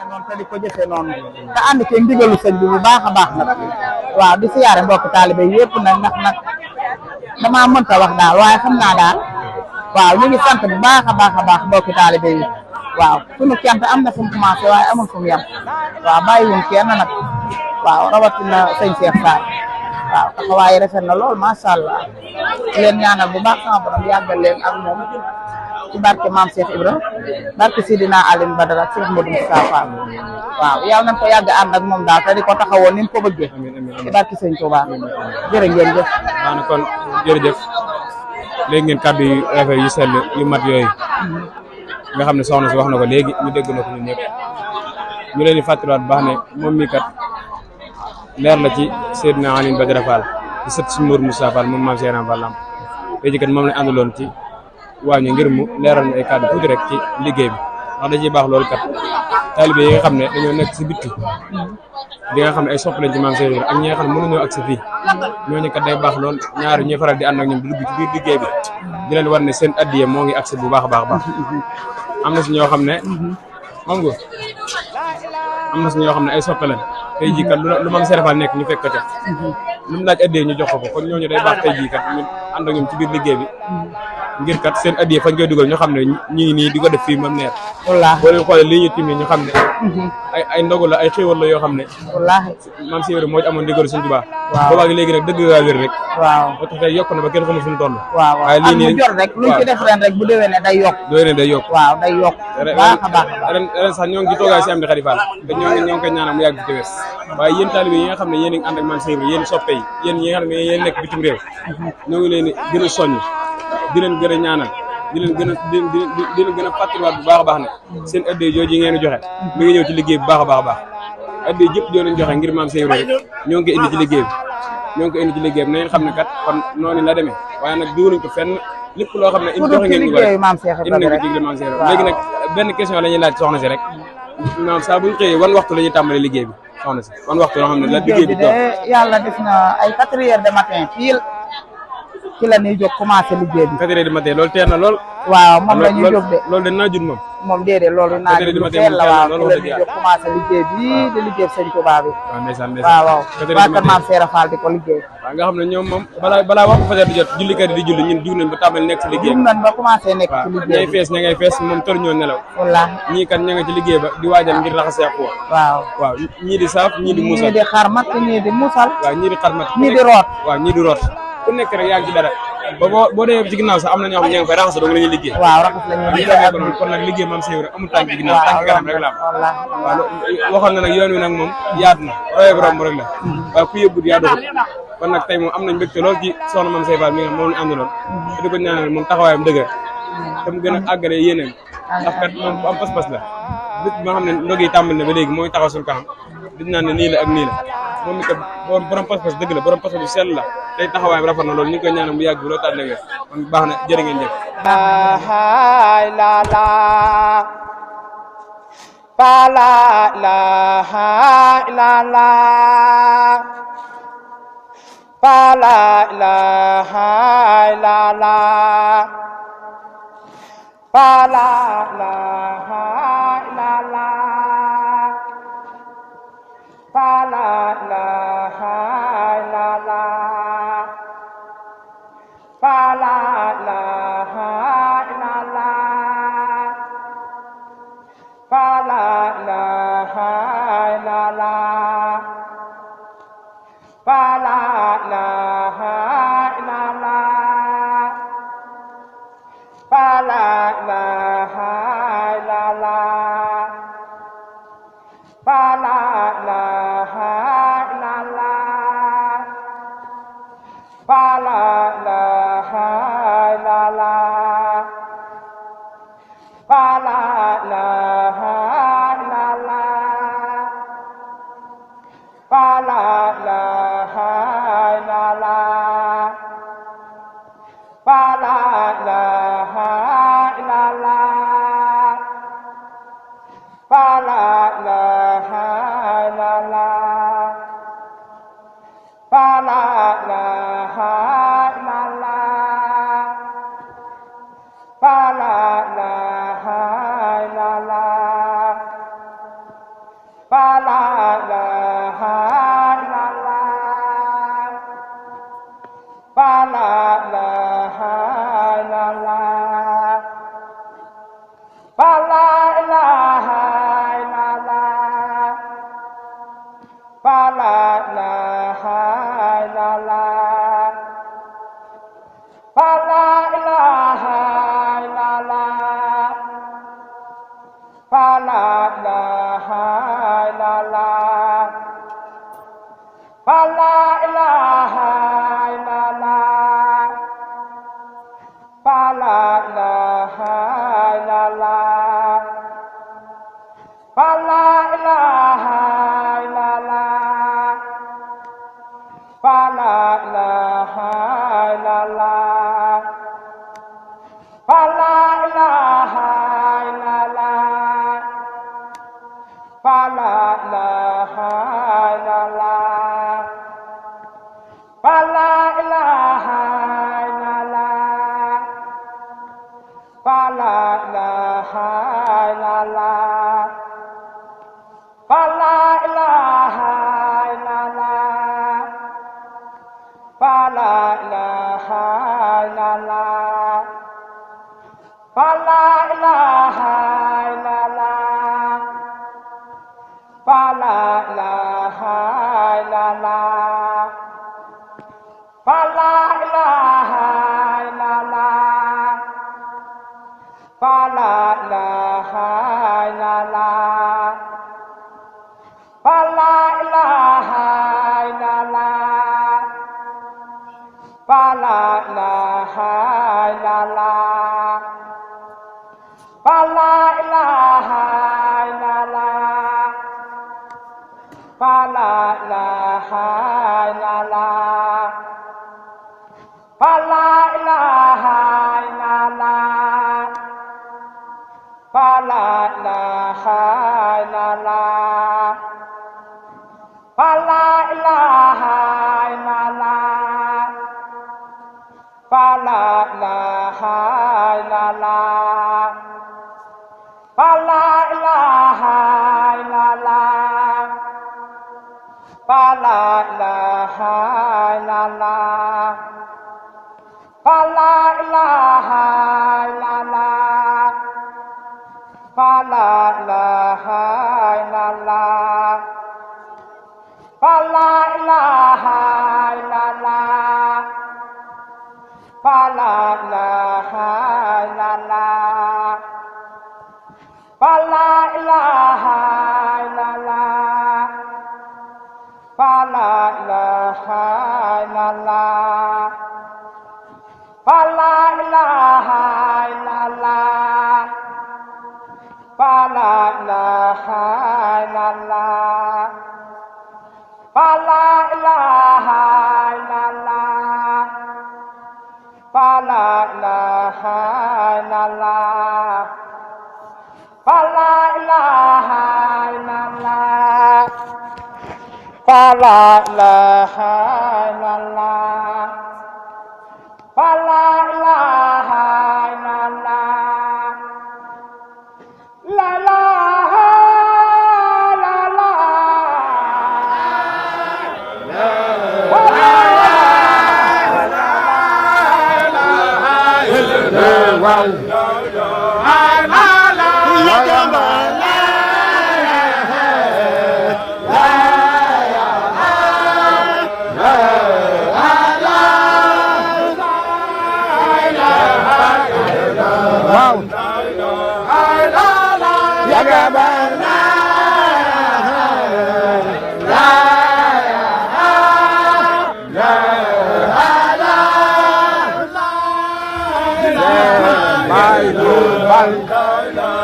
noonu te di ko jëfee noonu te ànd ci ndigalu sëñ bi bu baax a baax nag waaw di siyaare mbokk taalibe yëpp nag ndax nag damaa mënta wax daal waaye xam naa daal waaw ñu ngi sant bu baax a baax mbokki taalibe yi waaw sunu cant am na fu mu commencé waaye amul fu mu yem waaw bàyyiwuñ kenn nag waaw rawatina sëñ Cheikh Sarr waaw taxawaay rafet na lool macha allah leen ñaanal bu baax sama borom yàggal leen ak moom ci barke maam Cheikh Ibra barke Sidina Aline Badara Cheikh Modou Moustapha waaw yàlla nañ ko yàgg ànd ak moom daal te di ko taxawoon ni mu ko bëggee ci barke sëñ Touba jërë ngeen jëf. maanaam kon jërëjëf léegi ngeen kàddu yu rafet yu sell yu mat yooyu nga xam ne soxna si wax na ko léegi ñu dégg na ko ñun ñëpp ñu leen di fàttaliwaat bu baax ne moom mii kat leer la ci Seydina Aline Badara Fall di sët si Modou Moustapha Fall moom maam Seydina Fall Lamp tey jii kat moom lañ àndaloon ci waañu ngir mu leeral ñu ay kàddu tuuti rek ci liggéey bi ndax da ciy baax loolu kat taalibe yi nga xam ne dañoo nekk si bitti di nga xam ne ay sopp lañ ci maam Seydina ak ñi nga xam ne mënuñoo agsi fii ñooñu kat day baax lool ñaari ñuy faral di ànd ak ñoom di dugg ci biir liggéey bi di leen war ne seen addiya moo ngi agsi bu baax a baax am na si ñoo xam ne xam nga am na si ñoo xam ne ay soppe lañ tey jii kat lu maam Seydina Fall nekk ñu fekk ko ca lu mu laaj addiya ñu jox ko kon ñooñu day baax tey jii kat ñu ànd ak ñoom ci biir liggéey bi ngir kat seen addiya fañ koy dugal ñu xam ne ñu ngi nii di ko def fii moom neer wallaahi boo leen xoolee lii ñu timmi ñu xam ne ay ndogu la ay xéewal la yoo xam ne wallaahi maam Seydina moo ci amoon ndigalu Sëñ Tuubaa boobaag léegi nag dëgg gaa wér rek waaw ba tax tey yokk na ba kenn xamul fu mu toll waaw waaye lii nii mu jot rek luñ ci def ren rek bu déwénee day yokk day yokk waaw day yokk baax a baax ren sax ñoo ngi ci toogaay si am di Xadi Fall te ñoo ngi koy ñaanal mu yàgg fi tewes waaye yéen taalibe yi nga xam ne yéen a ngi ànd ak maam Seydina yéen soppe yi yéen ñi nga xam ne yéen nekk bitim réew ñoo ngi leen gën a soññ di leen gën a ñaanal di leen gën a fàttaliwaat bu baax a baax ne seen addiya jooju yi ngeen joxe mi ngi ñëw ci liggéey bu baax a baax addiya jëpp joo leen joxe ngir maam Seydina ñoo ngi koy indi ci liggéey bi na ngeen xam ne kat kon noonu la demee waaye nag dugaluñ ko fenn lépp loo xam ne indi joxe ngeen ñu ko rek indi nañ ko ci liggéey maam Seydina léegi nag benn question la ñuy laaj soxna si rek maam saa buñ xëyee wan waxtu la ñuy tàmbalee liggéey bi soxna si wan waxtu loo xam ne la liggéey bi doon yàlla def na ay 4 heures de matin fii ci la ñuy jóg commencé liggéey bi 4 heures de matin loolu teel na lool waaw moom la ñuy jóg de loolu de naa jut moom déedéet loolu naa jut lu teel la waaw ci la ñuy jóg commencé liggéey bi di liggéey Sëñ Tuubaa bi waaw ndeysaan waaw waa kër maam Seera Fall di ko liggéey waaw nga xam ne ñoom moom balaa waxtu fajar di jot jullikat yi di julli ñun jug nañ ba tàmbali nekk ci liggéey jug nañ ba commencé nekk ci liggéey bi ña ngay fees moom tër ñoo nelaw wallaahi ñii kat ña nga ci liggéey ba di waajal ngir raxas yàqu waaw ñii di saaf ñii di muusal ñii di xarmat ñii di muusal waaw ñii di xarmat ñii di root waaw ñii di root ku nekk rek yaa ngi ci dara ba boo demee ci ginnaaw sax am na ñoo xam ne ña nga fay raxas dong la ñuy liggéey waaw raxas la ñuy liggéey kon nag liggéey maam Seydina amul tànk ci ginnaaw tànk kanam rek la am waaw waxoon na nag yoon wi nag moom yaatu na roye borom rek la waaye ku yëbbut yaa doxut kon nag tey moom am nañ mbégte lool ci soxna maam Seydina Fall mi nga moom lañu àndaloon te di ko ñaanal moom taxawaayam dëgg te mu gën a àggale yéeneen ndax kat moom bu am pas-pas la bés bi nga xam ne ndog yi tàmbali na ba léegi mooy taxaw suñu kanam di naan ne nii la ak nii la moom mi kat borom pas-pas dëgg la borom pas-pas bu sell la tey taxawaayam rafet na loolu ñu ngi koy ñaanal bu yàgg bi loolu taat na kon baax na jërë ngeen jëf Bye.